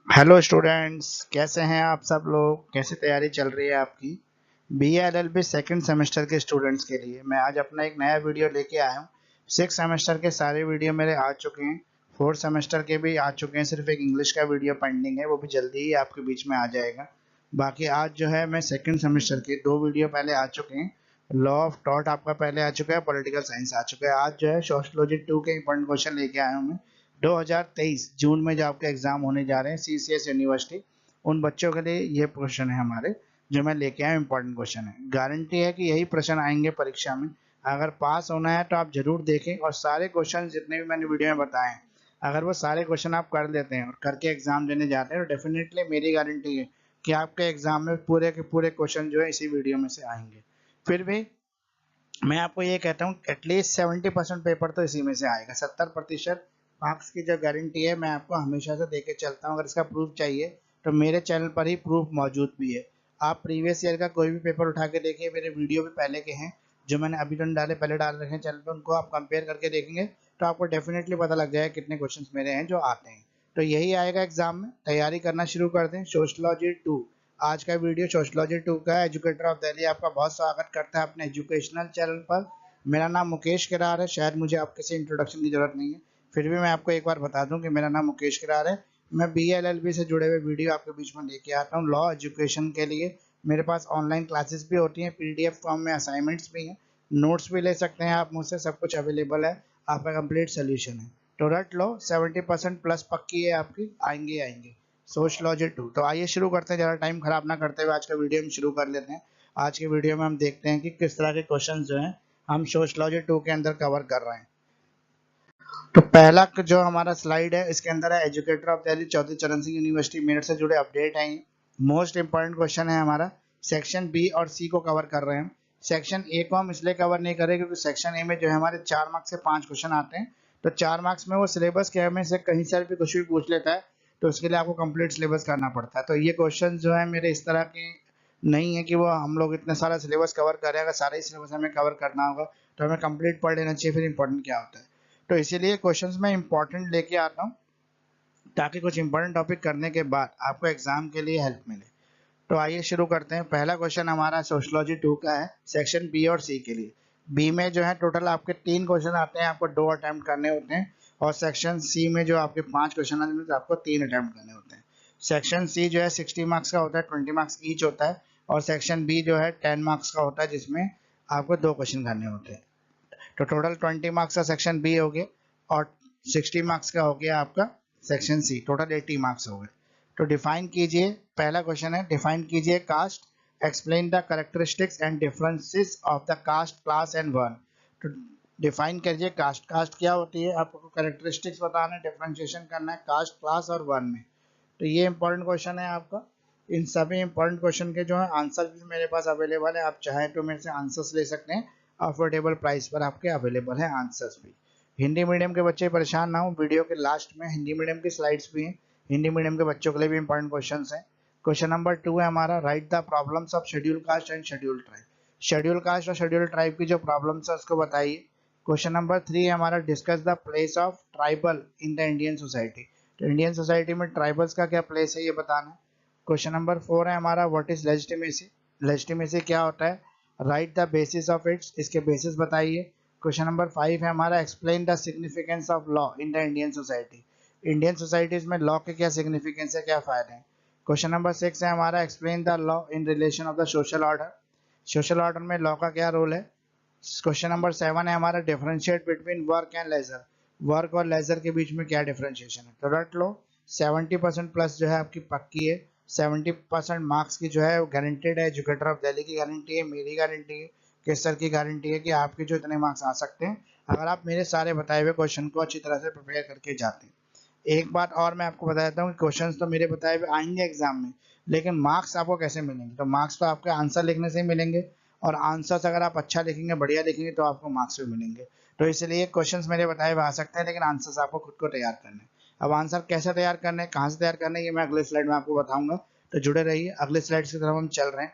Hello students, कैसे हैं आप सब लोग? कैसी तैयारी चल रही है आपकी? BA-LLB सेकंड सेमेस्टर के स्टूडेंट्स के लिए मैं आज अपना एक नया वीडियो लेके आया हूँ। सिक्स सेमेस्टर के सारे वीडियो मेरे आ चुके हैं, फोर्थ सेमेस्टर के भी आ चुके हैं। सिर्फ एक इंग्लिश का वीडियो पेंडिंग है, वो भी जल्दी ही आपके बीच में आ जाएगा। बाकी आज जो है मैं सेकंड सेमेस्टर के दो वीडियो पहले आ चुके हैं। लॉ ऑफ थॉट आपका पहले आ चुका है, पॉलिटिकल साइंस आ चुका है। आज जो है सोशियोलॉजी 2 के इंपॉर्टेंट क्वेश्चन लेके आया हूँ मैं। 2023 जून में जो आपके एग्जाम होने जा रहे हैं CCS यूनिवर्सिटी, उन बच्चों के लिए ये क्वेश्चन है हमारे, जो मैं लेके आया इंपॉर्टेंट क्वेश्चन है। गारंटी है कि यही प्रश्न आएंगे परीक्षा में। अगर पास होना है तो आप जरूर देखें, और सारे क्वेश्चन जितने भी मैंने वीडियो में बताए हैं, अगर वो सारे क्वेश्चन आप कर लेते हैं और करके एग्जाम देने जाते हैं तो डेफिनेटली मेरी गारंटी है कि आपके एग्जाम में पूरे के पूरे क्वेश्चन जो है इसी वीडियो में से आएंगे। फिर भी मैं आपको ये कहता हूँ एटलीस्ट 70% पेपर तो इसी में से आएगा। 70% मार्क्स की जो गारंटी है मैं आपको हमेशा से देके चलता हूँ। अगर इसका प्रूफ चाहिए तो मेरे चैनल पर ही प्रूफ मौजूद भी है। आप प्रीवियस ईयर का कोई भी पेपर उठा के देखिए, मेरे वीडियो भी पहले के हैं जो मैंने अभी तो डाले, पहले डाल रखे हैं चैनल पर, उनको आप कंपेयर करके देखेंगे तो आपको डेफिनेटली पता लग जाएगा कितने क्वेश्चन मेरे हैं जो आते हैं। तो यही आएगा एग्जाम में। तैयारी करना शुरू कर दें। सोशलॉजी 2 आज का वीडियो सोशलॉजी 2 का है। एजुकेटर ऑफ दिल्ली आपका बहुत स्वागत करता है अपने एजुकेशनल चैनल पर। मेरा नाम मुकेश किरार है, शायद मुझे आप किसी इंट्रोडक्शन की जरूरत नहीं है, फिर भी मैं आपको एक बार बता दूं कि मेरा नाम मुकेश किरार है। मैं BA-LLB से जुड़े हुए वीडियो आपके बीच में लेके आता हूँ लॉ एजुकेशन के लिए। मेरे पास ऑनलाइन क्लासेस भी होती हैं, PDF फॉर्म में असाइनमेंट्स भी हैं, नोट्स भी ले सकते हैं आप मुझसे, सब कुछ अवेलेबल है। आपका कंप्लीट सोल्यूशन है तो रट लो। 70% प्लस पक्की है आपकी, आएंगे आएंगे। सोशलॉजी 2 तो आइए शुरू करते हैं, ज़्यादा टाइम खराब ना करते हुए आज का वीडियो हम शुरू कर लेते हैं। आज के वीडियो में हम देखते हैं कि किस तरह के क्वेश्चंस जो हैं हम सोशलॉजी 2 के अंदर कवर कर रहे हैं। तो पहला जो हमारा स्लाइड है इसके अंदर है एजुकेटर ऑफ दिल्ली चौधरी चरण सिंह यूनिवर्सिटी मेरठ से जुड़े अपडेट हैं। मोस्ट इंपॉर्टेंट क्वेश्चन है हमारा। सेक्शन बी और सी को कवर कर रहे हैं। सेक्शन ए को हम इसलिए कवर नहीं कर रहे क्योंकि सेक्शन ए में जो है हमारे 4 मार्क्स से 5 क्वेश्चन आते हैं। तो 4 मार्क्स में वो सिलेबस के में से कहीं से भी कुछ भी पूछ लेता है, तो उसके लिए आपको कंप्लीट सिलेबस करना पड़ता है। तो ये क्वेश्चन जो है मेरे इस तरह के नहीं है कि वो हम लोग इतना सारा सिलेबस कवर करें। अगर सारा ही सिलेबस हमें कवर करना होगा तो हमें कंप्लीट पढ़ लेना चाहिए, फिर इंपॉर्टेंट क्या होता है। तो इसीलिए क्वेश्चंस में इंपॉर्टेंट लेके आता हूँ ताकि कुछ इंपॉर्टेंट टॉपिक करने के बाद आपको एग्जाम के लिए हेल्प मिले। तो आइए शुरू करते हैं। पहला क्वेश्चन हमारा सोशलॉजी 2 का है, सेक्शन बी और सी के लिए। बी में जो है टोटल आपके 3 क्वेश्चन आते हैं, आपको 2 अटेम्प्ट करने होते हैं। और सेक्शन सी में जो आपके 5 क्वेश्चन आते हैं तो आपको 3 अटेम्प्ट करने होते हैं। सेक्शन सी जो है 60 मार्क्स का होता है, 20 मार्क्स ईच होता है। और सेक्शन बी जो है 10 मार्क्स का होता है, जिसमें आपको 2 क्वेश्चन करने होते हैं। तो टोटल 20 मार्क्स का सेक्शन बी हो गया और 60 मार्क्स का हो गया आपका सेक्शन सी, टोटल 80 मार्क्स हो गए। तो डिफाइन कीजिए। पहला क्वेश्चन है, डिफाइन कीजिए caste, explain the characteristics and differences of the caste class and one. तो डिफाइन करिए कास्ट। कास्ट क्या होती है, आपको कैरेक्टरिस्टिक्स बताना है, डिफरेंशिएशन करना है कास्ट, क्लास और वन में। तो ये इंपॉर्टेंट क्वेश्चन है आपका। इन सभी इंपॉर्टेंट क्वेश्चन के जो है आंसर भी मेरे पास अवेलेबल है, आप चाहें तो मेरे से आंसर्स ले सकते हैं। अफोर्डेबल प्राइस पर आपके अवेलेबल है आंसर्स भी। हिंदी मीडियम के बच्चे परेशान ना हो, वीडियो के लास्ट में हिंदी मीडियम की स्लाइड्स भी हैं। हिंदी मीडियम के बच्चों के लिए भी इंपॉर्टेंट क्वेश्चन हैं। क्वेश्चन नंबर 2 है हमारा, right the problems of schedule caste and schedule tribe. Schedule caste और शेड्यूल ट्राइब की जो प्रॉब्लम्स है उसको बताइए। क्वेश्चन नंबर 3 है हमारा, discuss the place of tribal in the Indian society. तो इंडियन सोसाइटी में ट्राइबल्स का क्या प्लेस है ये बताना है। क्वेश्चन नंबर 4 है हमारा, व्हाट इज लेजिटिमेसी। लेजिटिमेसी क्या होता है, write the basis of its, इसके बेसिस बताइए। क्वेश्चन नंबर 5 है हमारा, explain the significance of law in the Indian society. Indian societies में लॉ के क्या सिग्निफिकेंस है, क्या फायदे हैं। क्वेश्चन नंबर 6 है हमारा, explain the law in relation of the social order. Social order में लॉ का क्या रोल है। क्वेश्चन नंबर 7 है हमारा, differentiate between work and leisure. Work और लेजर के बीच में क्या डिफरेंशिएशन है। तो रट लो। 70% प्लस जो है आपकी पक्की है। 70% मार्क्स की जो है गारंटेड है। एजुकेटर ऑफ दिल्ली की गारंटी है, मेरी गारंटी है, केसर की गारंटी है कि आपके जो इतने मार्क्स आ सकते हैं अगर आप मेरे सारे बताए हुए क्वेश्चन को अच्छी तरह से प्रिपेयर करके जाते हैं। एक बात और मैं आपको बता देता हूँ कि क्वेश्चंस तो मेरे बताए हुए आएंगे एग्जाम में, लेकिन मार्क्स आपको कैसे मिलेंगे। तो मार्क्स तो आपके आंसर लिखने से ही मिलेंगे, और आंसर्स अगर आप अच्छा लिखेंगे, बढ़िया लिखेंगे, तो आपको मार्क्स भी मिलेंगे। तो इसलिए क्वेश्चंस मेरे बताए हुए आ सकते हैं, लेकिन आंसर्स आपको खुद को तैयार करने हैं। अब आंसर कैसे तैयार करने हैं, कहाँ से तैयार करने हैं, ये मैं अगले स्लाइड में आपको बताऊंगा। तो जुड़े रहिए, अगले स्लाइड की तरफ हम चल रहे हैं।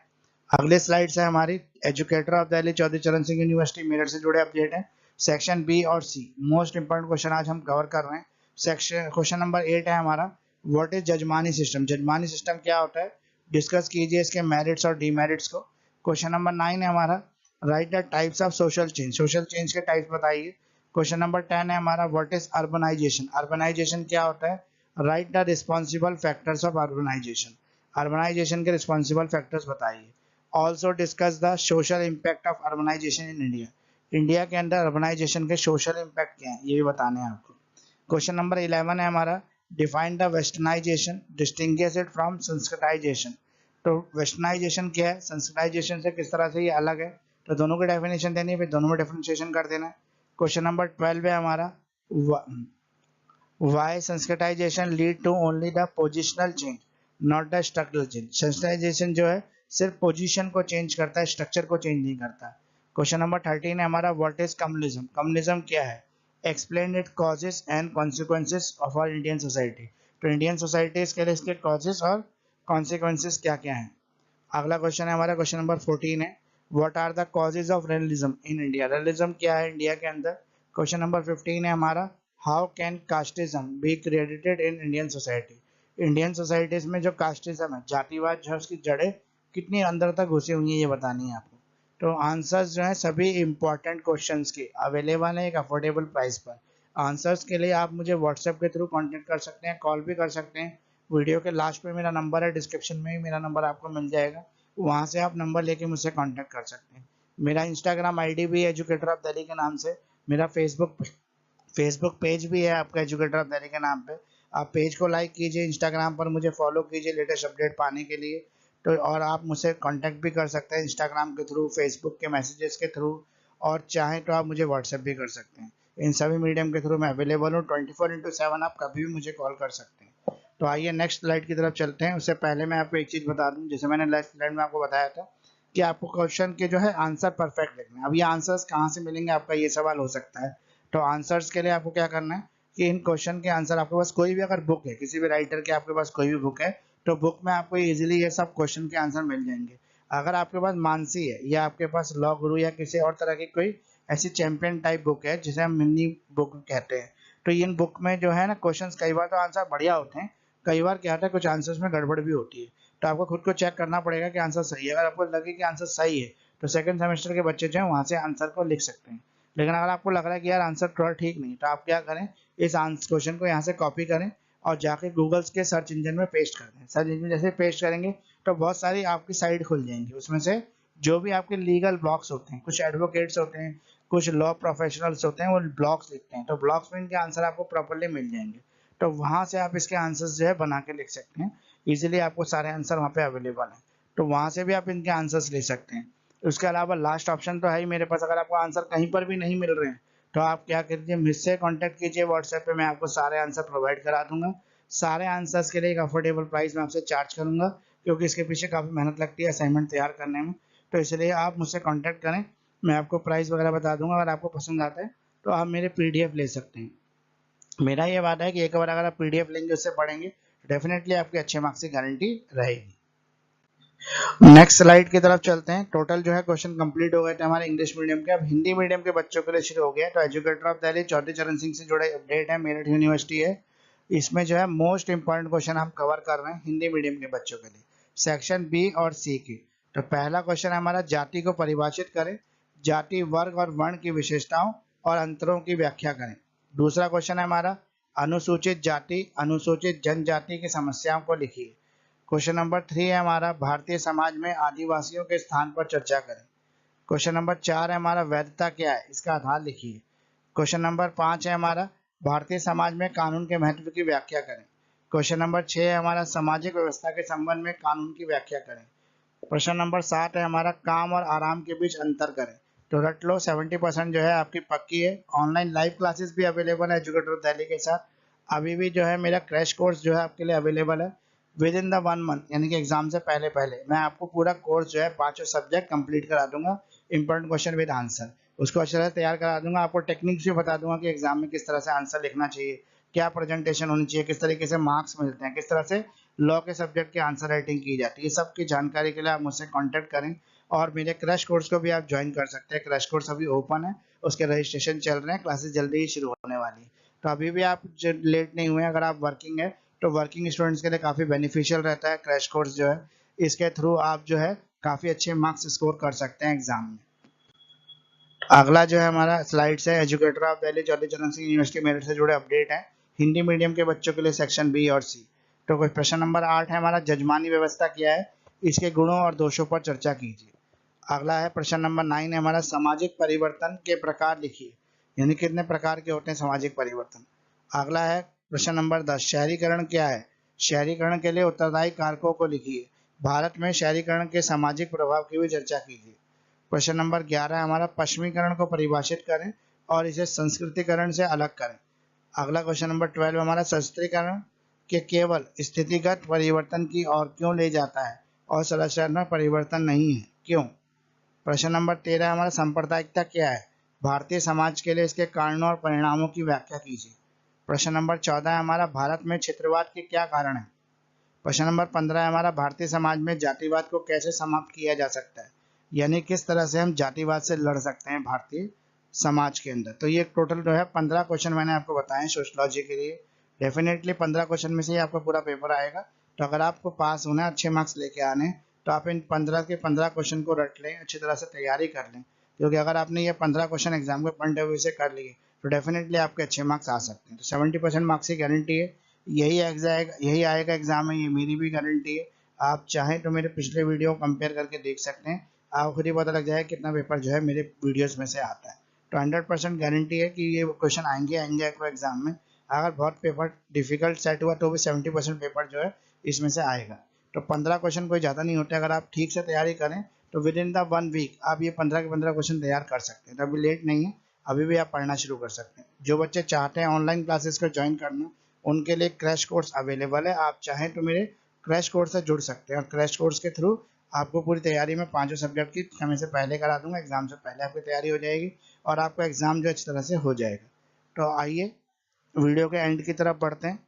अगले स्लाइड है हमारी, एजुकेटर ऑफ दिल्ली चौधरी चरण सिंह यूनिवर्सिटी मेरठ से जुड़े अपडेट है। सेक्शन बी और सी मोस्ट इंपोर्टेंट क्वेश्चन आज हम कवर कर रहे हैं। सेक्शन क्वेश्चन नंबर 8 है हमारा, व्हाट इज जजमानी सिस्टम, जजमानी सिस्टम क्या होता है, डिस्कस कीजिए इसके मेरिट्स और डीमेरिट्स को। क्वेश्चन नंबर 9 है हमारा, right the types of social change, social change के टाइप्स बताइए। क्वेश्चन नंबर 10 है हमारा, व्हाट इज अर्बनाइजेशन, अर्बनाइजेशन क्या होता है, write the responsible factors of urbanisation, urbanisation के रिस्पॉन्सिबल फैक्टर्स बताइए। Also discuss the social impact of urbanisation in India, India के अंदर अर्बनाइजेशन के सोशल इम्पैक्ट क्या है ये भी बताने हैं आपको। क्वेश्चन नंबर 11 है हमारा, define the westernisation, distinguish it from Sanskritisation, तो वेस्टर्नाइजेशन क्या है, संस्कृताइजेशन से किस तरह से ये अलग है, तो दोनों की डेफिनेशन देनी है, फिर दोनों में डिफरेंशिएशन कर देना है। क्वेश्चन नंबर 12 है हमारा, why Sanskritisation lead to only the positional change not the structural change, Sanskritisation जो है सिर्फ पोजीशन को चेंज करता है, स्ट्रक्चर को चेंज नहीं करता। क्वेश्चन नंबर 13 है हमारा, व्हाट इज कम्युनिज्म, कम्युनिज्म क्या है, explain it causes and consequences of our Indian society, तो इंडियन सोसाइटीज के लिए इसके कॉजेस और कॉन्सिक्वेंसेस क्या क्या हैं। अगला क्वेश्चन है हमारा, क्वेश्चन नंबर 14 है, what are the causes of realism in India, realism क्या है इंडिया के अंदर। क्वेश्चन नंबर 15 है हमारा, how can casteism be credited in Indian society, Indian societies में जो कास्टिज्म है, जातिवाद जो है उसकी जड़ें कितनी अंदर तक घुसी हुई है ये बतानी है आपको। तो आंसर्स जो है सभी इंपॉर्टेंट क्वेश्चंस के अवेलेबल है एक अफोर्डेबल प्राइस पर। आंसर्स के लिए आप मुझे व्हाट्सएप के थ्रू कांटेक्ट कर सकते हैं, कॉल भी कर सकते हैं। वीडियो के लास्ट पे मेरा नंबर है, डिस्क्रिप्शन में भी मेरा नंबर आपको मिल जाएगा, वहाँ से आप नंबर लेके मुझसे कांटेक्ट कर सकते हैं। मेरा इंस्टाग्राम आईडी भी एजुकेटर ऑफ दिल्ली के नाम से, मेरा फेसबुक पेज भी है आपका एजुकेटर ऑफ दिल्ली के नाम पे, आप पेज को लाइक कीजिए, इंस्टाग्राम पर मुझे फॉलो कीजिए लेटेस्ट अपडेट पाने के लिए। तो और आप मुझसे कांटेक्ट भी कर सकते हैं इंस्टाग्राम के थ्रू, फेसबुक के मैसेजेस के थ्रू, और चाहें तो आप मुझे व्हाट्सएप भी कर सकते हैं। इन सभी मीडियम के थ्रू मैं अवेलेबल हूँ 24/7, आप कभी भी मुझे कॉल कर सकते हैं। तो आइए नेक्स्ट स्लाइड की तरफ चलते हैं। उससे पहले मैं आपको एक चीज़ बता दूं, जैसे मैंने लास्ट स्लाइड में आपको बताया था कि आपको क्वेश्चन के जो है आंसर परफेक्ट लिखना है। अब ये आंसर्स कहाँ से मिलेंगे, आपका ये सवाल हो सकता है। तो आंसर्स के लिए आपको क्या करना है कि इन क्वेश्चन के आंसर, आपके पास कोई भी अगर बुक है, किसी भी राइटर के आपके पास कोई भी बुक है, तो बुक में आपको इजीली ये सब क्वेश्चन के आंसर मिल जाएंगे। अगर आपके पास मानसी है या आपके पास लॉ गुरु या किसी और तरह की कोई ऐसी चैंपियन टाइप बुक है जिसे हम मिनी बुक कहते हैं, तो इन बुक में जो है ना क्वेश्चंस कई बार तो आंसर बढ़िया होते हैं, कई बार क्या होता है कुछ आंसर्स में गड़बड़ भी होती है। तो आपको खुद को चेक करना पड़ेगा कि आंसर सही है। अगर आपको लगे कि आंसर सही है तो सेकंड सेमेस्टर के बच्चे जो है वहाँ से आंसर को लिख सकते हैं। लेकिन अगर आपको लग रहा है कि यार आंसर थोड़ा ठीक नहीं, तो आप क्या करें, इस क्वेश्चन को यहाँ से कॉपी करें और जाके गूगल के सर्च इंजन में पेस्ट कर दें। सर्च इंजन जैसे पेस्ट करेंगे तो बहुत सारी आपकी साइट खुल जाएंगी, उसमें से जो भी आपके लीगल ब्लॉग्स होते हैं, कुछ एडवोकेट्स होते हैं, कुछ लॉ प्रोफेशनल्स होते हैं, वो ब्लॉग्स लिखते हैं, तो ब्लॉग्स में इनके आंसर आपको प्रॉपरली मिल जाएंगे। तो वहाँ से आप इसके आंसर्स जो है बना के लिख सकते हैं इजीली, आपको सारे आंसर वहाँ पे अवेलेबल हैं, तो वहाँ से भी आप इनके आंसर्स ले सकते हैं। उसके अलावा लास्ट ऑप्शन तो है ही मेरे पास, अगर आपको आंसर कहीं पर भी नहीं मिल रहे हैं तो आप क्या कीजिए, मुझसे कांटेक्ट कीजिए व्हाट्सएप पे, मैं आपको सारे आंसर प्रोवाइड करा दूंगा। सारे आंसर्स के लिए एक अफोर्डेबल प्राइस मैं आपसे चार्ज करूंगा, क्योंकि इसके पीछे काफ़ी मेहनत लगती है असाइनमेंट तैयार करने में। तो इसलिए आप मुझसे कांटेक्ट करें, मैं आपको प्राइस वगैरह बता दूंगा। अगर आपको पसंद आता है तो आप मेरे पीडीएफ ले सकते हैं। मेरा ये वादा है कि एक बार अगर आप पीडीएफ लेंगे, उससे पढ़ेंगे, डेफिनेटली आपके अच्छे मार्क्स की गारंटी रहेगी। नेक्स्ट स्लाइड की तरफ चलते हैं। टोटल जो है क्वेश्चन कंप्लीट हो गए थे हमारे इंग्लिश मीडियम के, अब हिंदी मीडियम के बच्चों के लिए शुरू हो गया। तो एजुकेटर ऑफ दिल्ली चौधरी चरण सिंह से जुड़े अपडेट है, मेरठ यूनिवर्सिटी है, इसमें जो है मोस्ट इंपॉर्टेंट क्वेश्चन हम कवर कर रहे हैं हिंदी मीडियम के बच्चों के लिए, सेक्शन बी और सी की। तो पहला क्वेश्चन है हमारा, जाति को परिभाषित करें, जाति वर्ग और वर्ण की विशेषताओं और अंतरों की व्याख्या करें। दूसरा क्वेश्चन है हमारा, अनुसूचित जाति अनुसूचित जनजाति की समस्याओं को लिखिए। क्वेश्चन नंबर 3 है हमारा, भारतीय समाज में आदिवासियों के स्थान पर चर्चा करें। क्वेश्चन नंबर 4 है हमारा, वैधता क्या है, इसका आधार लिखिए। क्वेश्चन नंबर 5 है हमारा, भारतीय समाज में कानून के महत्व की व्याख्या करें। क्वेश्चन नंबर 6 है हमारा, सामाजिक व्यवस्था के संबंध में कानून की व्याख्या करें। प्रश्न नंबर 7 है हमारा, काम और आराम के बीच अंतर करें। तो रट लो, 70% जो है आपकी पक्की है। ऑनलाइन लाइव क्लासेस भी अवेलेबल है एजुकेटर दिल्ली के साथ। अभी भी जो है मेरा क्रैश कोर्स जो है आपके लिए अवेलेबल है, विद इन द 1 मंथ, यानी कि एग्जाम से पहले पहले मैं आपको पूरा कोर्स जो है 5 सब्जेक्ट कंप्लीट करा दूंगा, इंपॉर्टेंट क्वेश्चन विद आंसर, उसको अच्छे से तैयार करा दूंगा। आपको टेक्निक्स भी बता दूंगा कि एग्जाम में किस तरह से आंसर लिखना चाहिए, क्या प्रेजेंटेशन होनी चाहिए, किस तरीके से मार्क्स मिलते हैं, किस तरह से लॉ के सब्जेक्ट की आंसर राइटिंग की जाती है। ये सब की जानकारी के लिए आप मुझसे कांटेक्ट करें, और मेरे क्रैश कोर्स को भी आप ज्वाइन कर सकते हैं। क्रैश कोर्स अभी ओपन है, उसके रजिस्ट्रेशन चल रहे हैं, क्लासेस जल्दी ही शुरू होने वाली है। तो अभी भी आप लेट नहीं हुए, अगर आप वर्किंग है तो वर्किंग स्टूडेंट्स के लिए काफ़ी बेनिफिशियल रहता है क्रैश कोर्स जो है। इसके थ्रू आप जो है काफ़ी अच्छे मार्क्स स्कोर कर सकते हैं एग्जाम में। अगला जो है हमारा स्लाइड्स है एजुकेटर ऑफ दिल्ली चौधरी चरण सिंह यूनिवर्सिटी मेरिट से जुड़े अपडेट हैं हिंदी मीडियम के बच्चों के लिए सेक्शन बी और सी। तो क्वेश्चन नंबर 8 है हमारा, जजमानी व्यवस्था क्या है, इसके गुणों और दोषों पर चर्चा कीजिए। अगला है प्रश्न नंबर 9 है हमारा, सामाजिक परिवर्तन के प्रकार लिखिए, यानी कितने प्रकार के होते हैं सामाजिक परिवर्तन। अगला है प्रश्न नंबर 10, शहरीकरण क्या है, शहरीकरण के लिए उत्तरदायी कारकों को लिखिए, भारत में शहरीकरण के सामाजिक प्रभाव की भी चर्चा कीजिए। प्रश्न नंबर 11 हमारा, पश्चिमीकरण को परिभाषित करें और इसे संस्कृतिकरण से अलग करें। अगला क्वेश्चन नंबर 12 हमारा, सशस्त्रीकरण के केवल स्थितिगत परिवर्तन की ओर क्यों ले जाता है और संरचना में परिवर्तन नहीं है, क्यों। प्रश्न नंबर 13 हमारा, सांप्रदायिकता क्या है, भारतीय समाज के लिए इसके कारणों और परिणामों की व्याख्या कीजिए। प्रश्न नंबर 14 है हमारा, भारत में क्षेत्रवाद के क्या कारण है। प्रश्न नंबर 15 है हमारा, भारतीय समाज में जातिवाद को कैसे समाप्त किया जा सकता है, यानी किस तरह से हम जातिवाद से लड़ सकते हैं भारतीय समाज के अंदर। तो ये टोटल जो है 15 क्वेश्चन मैंने आपको बताए सोशलॉजी के लिए। डेफिनेटली 15 क्वेश्चन में से ही आपका पूरा पेपर आएगा। तो अगर आपको पास होना है, अच्छे मार्क्स लेके आने, तो आप इन 15 के 15 क्वेश्चन को रट लें, अच्छी तरह से तैयारी कर लें, क्योंकि अगर आपने ये 15 क्वेश्चन एग्जाम के पॉइंट ऑफ व्यू से कर लिए तो डेफिनेटली आपके अच्छे मार्क्स आ सकते हैं। तो 70% मार्क्स की गारंटी है, यही आएगा एग्जाम में, ये मेरी भी गारंटी है। आप चाहें तो मेरे पिछले वीडियो कंपेयर करके देख सकते हैं, आपको खुद ही पता लग जाए कितना पेपर जो है मेरे वीडियोस में से आता है। तो 100% गारंटी है कि ये क्वेश्चन आएंगे आपको एग्जाम में। अगर बहुत पेपर डिफिकल्ट सेट हुआ तो भी 70% पेपर जो है इसमें से आएगा। तो 15 क्वेश्चन कोई ज़्यादा नहीं होते, अगर आप ठीक से तैयारी करें तो विद इन द 1 वीक आप ये 15 के 15 क्वेश्चन तैयार कर सकते हैं। तो अभी लेट नहीं है, अभी भी आप पढ़ना शुरू कर सकते हैं। जो बच्चे चाहते हैं ऑनलाइन क्लासेस को ज्वाइन करना, उनके लिए क्रैश कोर्स अवेलेबल है, आप चाहें तो मेरे क्रैश कोर्स से जुड़ सकते हैं। और क्रैश कोर्स के थ्रू आपको पूरी तैयारी में 5 सब्जेक्ट की समय से पहले करा दूंगा, एग्जाम से पहले आपकी तैयारी हो जाएगी और आपका एग्जाम जो अच्छी तरह से हो जाएगा। तो आइए वीडियो के एंड की तरफ बढ़ते हैं।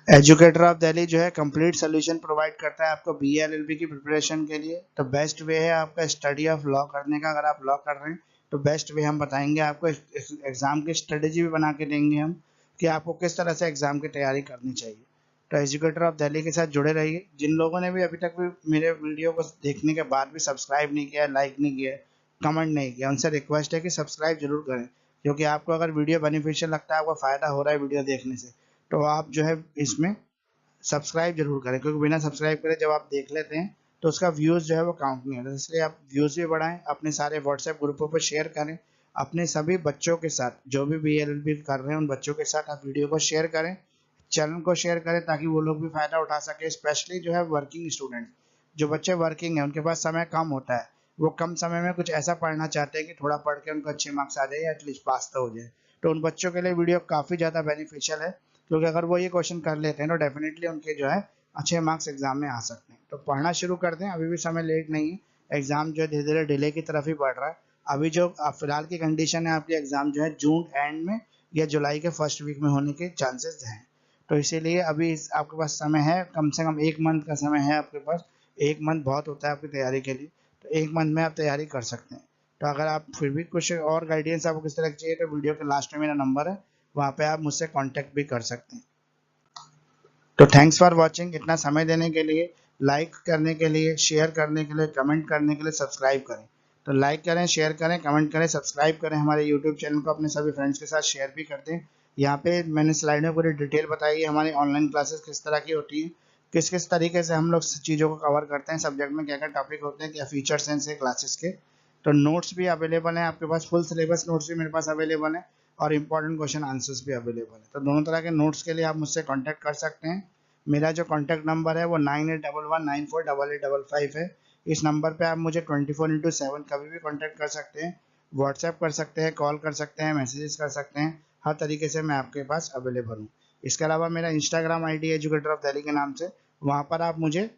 एजुकेटर ऑफ दिल्ली जो है कंप्लीट सोल्यूशन प्रोवाइड करता है आपको BA LLB की प्रिपरेशन के लिए। तो बेस्ट वे है आपका स्टडी ऑफ लॉ करने का। अगर आप लॉ कर रहे हैं तो बेस्ट वे हम बताएंगे आपको, एग्जाम की स्ट्रेटेजी भी बना के देंगे हम कि आपको किस तरह से एग्जाम की तैयारी करनी चाहिए। तो एजुकेटर ऑफ दिल्ली के साथ जुड़े रहिए। जिन लोगों ने भी अभी तक भी मेरे वीडियो को देखने के बाद भी सब्सक्राइब नहीं किया, लाइक नहीं किया, कमेंट नहीं किया, उनसे रिक्वेस्ट है कि सब्सक्राइब जरूर करें, क्योंकि आपको अगर वीडियो बेनिफिशियल लगता है, आपको फ़ायदा हो रहा है वीडियो देखने से, तो आप जो है इसमें सब्सक्राइब जरूर करें, क्योंकि बिना सब्सक्राइब करे जब आप देख लेते हैं तो उसका व्यूज़ जो है वो काउंट नहीं होता। इसलिए आप व्यूज़ भी बढ़ाएं, अपने सारे व्हाट्सएप ग्रुपों पर शेयर करें, अपने सभी बच्चों के साथ, जो भी BA LLB कर रहे हैं उन बच्चों के साथ आप वीडियो को शेयर करें, चैनल को शेयर करें, ताकि वो लोग भी फ़ायदा उठा सके। स्पेशली जो है वर्किंग स्टूडेंट, जो बच्चे वर्किंग हैं, उनके पास समय कम होता है, वो कम समय में कुछ ऐसा पढ़ना चाहते हैं कि थोड़ा पढ़ के उनको अच्छे मार्क्स आ जाए या एटलीस्ट पास तो हो जाए। तो उन बच्चों के लिए वीडियो काफ़ी ज़्यादा बेनिफिशियल है, क्योंकि अगर वो ये क्वेश्चन कर लेते हैं तो डेफिनेटली उनके जो है अच्छे मार्क्स एग्जाम में आ सकते हैं। तो पढ़ना शुरू कर दें, अभी भी समय लेट नहीं है। एग्जाम जो है धीरे धीरे डिले की तरफ ही बढ़ रहा है। अभी जो फिलहाल की कंडीशन है, आपकी एग्जाम जो है जून एंड में या जुलाई के फर्स्ट वीक में होने के चांसेस हैं। तो इसीलिए अभी आपके पास समय है, कम से कम 1 मंथ का समय है आपके पास। 1 मंथ बहुत होता है आपकी तैयारी के लिए, तो 1 मंथ में आप तैयारी कर सकते हैं। तो अगर आप फिर भी कुछ और गाइडेंस आपको किस तरह की चाहिए, तो वीडियो के लास्ट में मेरा नंबर है, वहाँ पे आप मुझसे कांटेक्ट भी कर सकते हैं। तो थैंक्स फॉर वॉचिंग, इतना समय देने के लिए, लाइक करने के लिए, शेयर करने के लिए, कमेंट करने के लिए, सब्सक्राइब करें। तो लाइक करें, शेयर करें, कमेंट करें, सब्सक्राइब करें हमारे यूट्यूब चैनल को, अपने सभी फ्रेंड्स के साथ शेयर भी कर दें। यहाँ पे मैंने स्लाइड में पूरी डिटेल बताई है हमारी ऑनलाइन क्लासेस किस तरह की होती हैं, किस किस तरीके से हम लोग चीज़ों को कवर करते हैं, सब्जेक्ट में क्या क्या टॉपिक होते हैं, क्या फीचर्स हैं इनसे क्लासेस के। तो नोट्स भी अवेलेबल हैं आपके पास, फुल सिलेबस नोट्स भी मेरे पास अवेलेबल है और इंपॉर्टेंट क्वेश्चन आंसर्स भी अवेलेबल है। तो दोनों तरह के नोट्स के लिए आप मुझसे कॉन्टैक्ट कर सकते हैं। मेरा जो कॉन्टैक्ट नंबर है वो 9811948855 है। इस नंबर पे आप मुझे 24/7 कभी भी कॉन्टैक्ट कर सकते हैं, व्हाट्सएप कर सकते हैं, कॉल कर सकते हैं, मैसेजेस कर सकते हैं, हर तरीके से मैं आपके पास अवेलेबल हूँ। इसके अलावा मेरा Instagram ID educator of Delhi के नाम से, वहाँ पर आप मुझे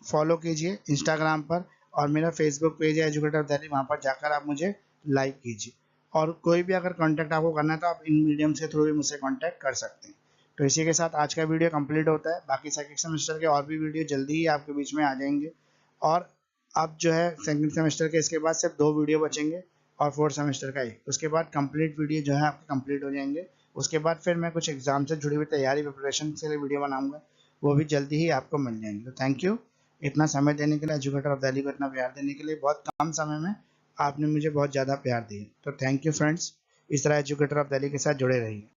फॉलो कीजिए इंस्टाग्राम पर, और मेरा फेसबुक पेज है एजुकेटर ऑफ दिल्ली, वहाँ पर जाकर आप मुझे लाइक कीजिए। और कोई भी अगर कांटेक्ट आपको करना है तो आप इन मीडियम्स के थ्रू भी मुझसे कांटेक्ट कर सकते हैं। तो इसी के साथ आज का वीडियो कंप्लीट होता है। बाकी सेकंड सेमेस्टर के और भी वीडियो जल्दी ही आपके बीच में आ जाएंगे। और अब जो है सेकंड सेमेस्टर के इसके बाद सिर्फ 2 वीडियो बचेंगे और 4th सेमेस्टर का 1, उसके बाद कंप्लीट वीडियो जो है आपके कंप्लीट हो जाएंगे। उसके बाद फिर मैं कुछ एग्ज़ाम से जुड़ी हुई तैयारी प्रिपरेशन के लिए वीडियो बनाऊंगा, वो भी जल्दी ही आपको मिल जाएंगे। तो थैंक यू इतना समय देने के लिए, एजुकेटर ऑफ दिल्ली को इतना प्यार देने के लिए। बहुत कम समय में आपने मुझे बहुत ज़्यादा प्यार दिया, तो थैंक यू फ्रेंड्स। इस तरह एजुकेटर ऑफ दिल्ली के साथ जुड़े रहिए।